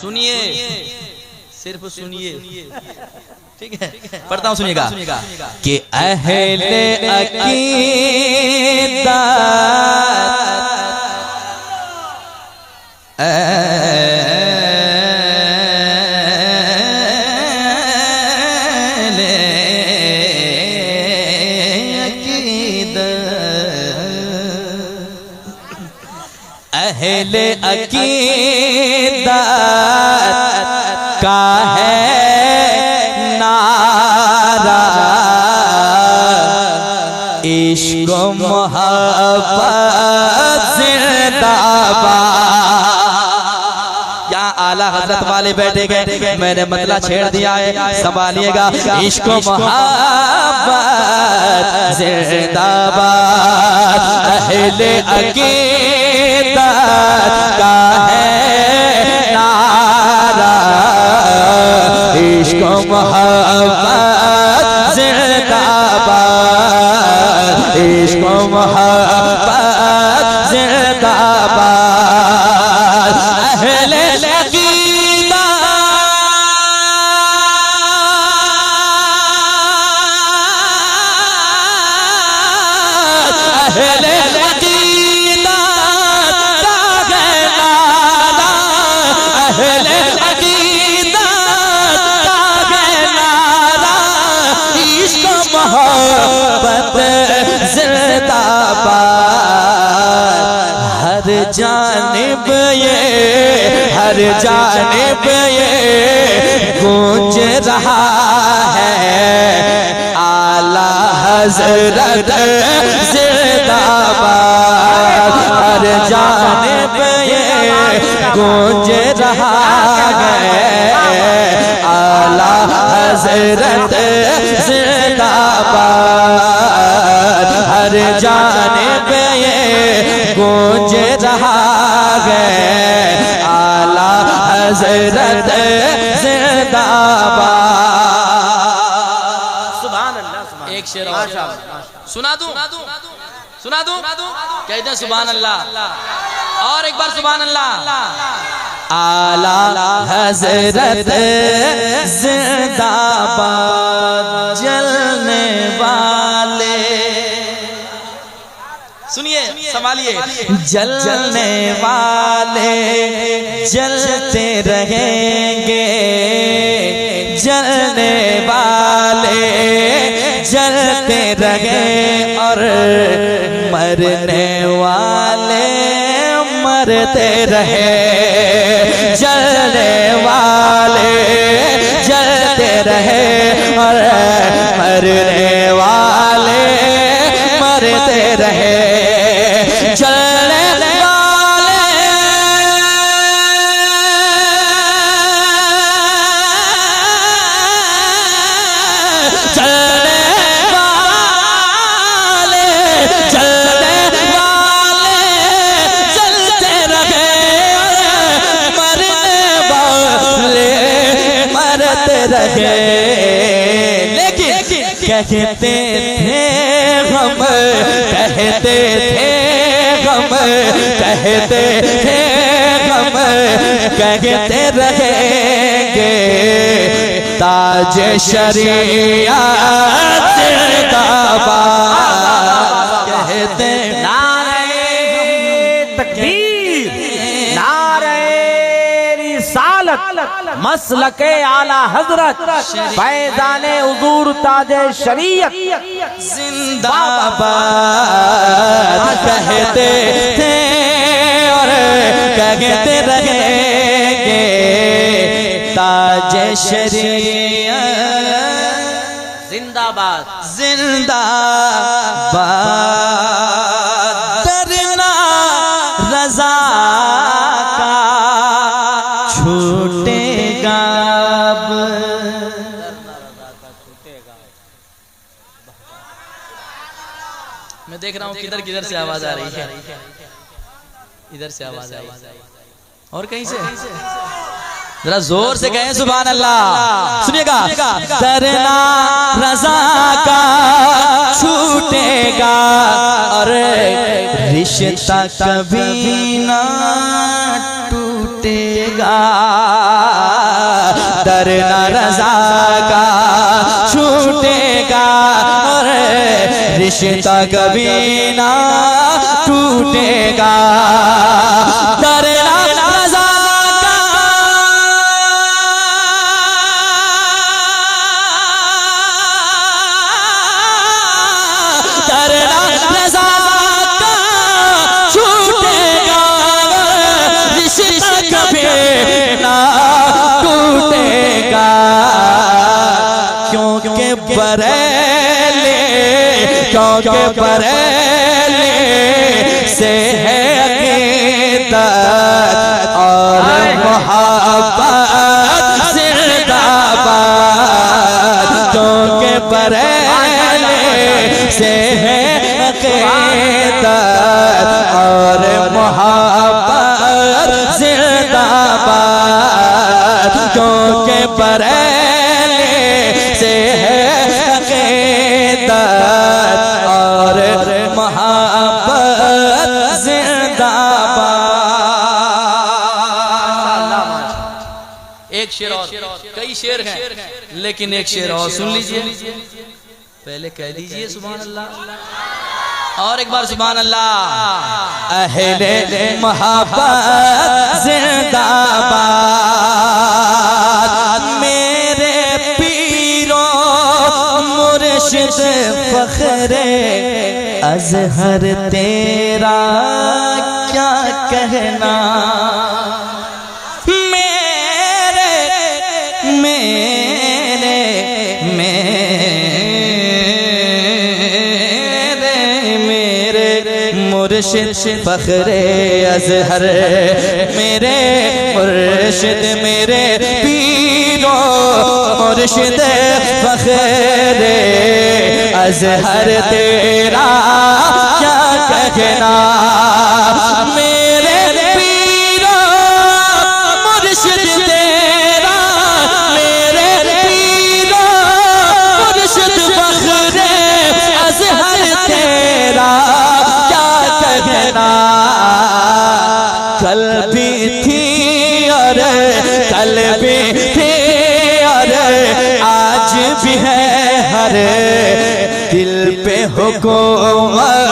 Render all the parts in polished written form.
सुनिए, सिर्फ सुनिए, ठीक है। पढ़ता हूँ, सुनिएगा कि अहले अकीदा अहले अकीदा का है नारा, इश्क मोहब्बत जिंदाबाद। यहाँ आला हजरत वाले बैठे गए, मैंने मतला छेड़ दिया है, संभालिएगा। इश्क मोहब्बत जिंदाबाद, अहले अकीदा का है नारा, इश्क मोहब्बत जिंदाबाद, इश्क मोहब्बत जिंदाबाद, अहले अकीदा अहले अकीदा का है नारा, अहले अकीदा का है नारा, इश्क मोहब्बत जिंदाबाद। हर जानिब ये, हर जानिब ये गूंज रहा है, आला हजरत जिंदाबाद। हर जानिब ये गूंज रहा है, आला हजरत जिंदाबाद। हर जानिब ये गूंज रहा है, आला हजरत जिंदाबाद। सुभान अल्लाह। एक शेर सुना दूं, सुना दूं, कहते हैं सुभान अल्लाह, और एक बार सुभान अल्लाह। आला हजरत जिंदाबाद, जलने वाले, सुनिए, संभालिए, जलने वाले जलते रहेंगे, जलने वाले जलते रहे, और मरने वाले मरते रहे, जलने वाले जलते रहे, और मरने वाले मरते रहे, जलने रहे, लेकिन कहते थे हम, कहते थे हम, कहते थे हम, कहते रहेंगे, ताज शरीयत जिंदाबाद। कहते नारे तकबीर, नारे रिसालत, मसलके आला हजरत, फैज़ाने हुजूर ताजे शरीयत जिंदाबाद। कहते थे और कहते रहेंगे, ताजे शरीयत जिंदाबाद, जिंदाबाद। डरना रज़ा का छूटेगा, मैं देख रहा हूँ किधर किधर से आवाज आ रही है, इधर से आवाज आ रही है और कहीं से, जरा जोर से कहें सुभान अल्लाह। सुनिएगा, डरना रज़ा का छूटेगा, और रिश्ता कभी ना टूटेगा। टूटेगा, दर न रज़ा का छूटेगा, और रिश्ता कभी ना टूटेगा। दर न रज़ा क्योंकि बरेली से है अक़ीदत और मोहब्बत ज़िंदाबाद। क्योंकि बरेली से है अक़ीदत और मोहब्बत ज़िंदाबाद। क्योंकि बरेली से है अक़ीदत और मोहब्बत ज़िंदाबाद। एक शेर और, कई शेर हैं लेकिन एक शेर और सुन लीजिए। पहले कह दीजिए सुभान अल्लाह, और एक बार सुभान अल्लाह। अहले मोहब्बत ज़िंदाबाद, मेरे पीरो मुर्शिद फ़ख्रे अज़हर तेरा क्या कहना। मेरे मेरे मेरे मेरे मुर्शिद फ़ख्रे अज़हर, मेरे मुर्शिद मेरे पीरो मुर्शिद फ़ख्रे अज़हर तेरा क्या कहना। मेरे पीरो मुर्शिद तेरा, मेरे पीरो मुर्शिद फ़ख्रे अज़हर तेरा क्या कहना। कल भी थी और कल भी थी और आज भी है हर दिल पे हुकूमत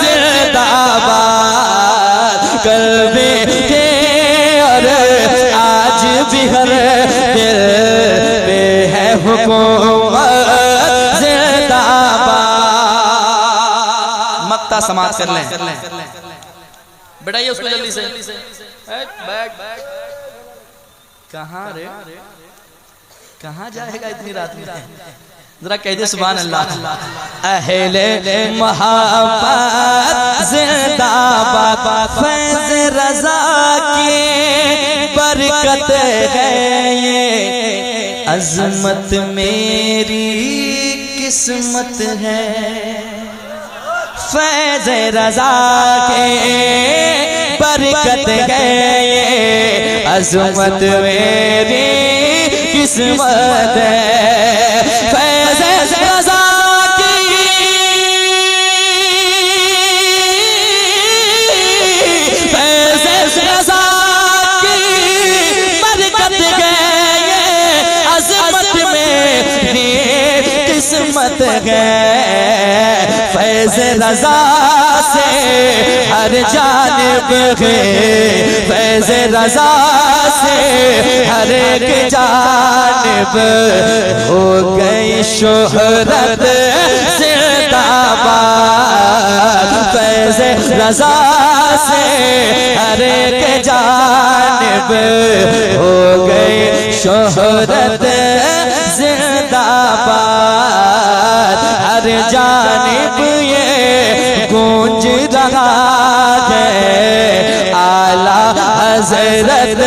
ज़िंदाबाद। कल भी थे और आज भी हर दिल पे है हुकूमत ज़िंदाबाद। मक्ता समाप्त कर लें, बैठाइए उसको जल्दी से। कहाँ रे, कहाँ जाएगा इतनी रात में? जरा कह दे सुभान अल्लाह। अहले मोहब्बत ज़िंदाबाद, फैज़ रज़ा की बरकत है ये, अज़मत मेरी किस्मत है। फैज़ रज़ा के बरकत है ये, अज़मत मेरी किस्मत है। फैज़ रज़ा की फैज़ रज़ा की बरकत है ये, अज़मत मेरी किस्मत है। फैज़ रज़ा से हर जानिब है, फैज़ रज़ा से हर एक जानिब हो गई शोहरत ज़िंदाबाद। फैज़ रज़ा से हर एक जानिब हो गई शोहरत ज़िंदाबाद। हर जानिब ये गूंज रहा है आला हज़रत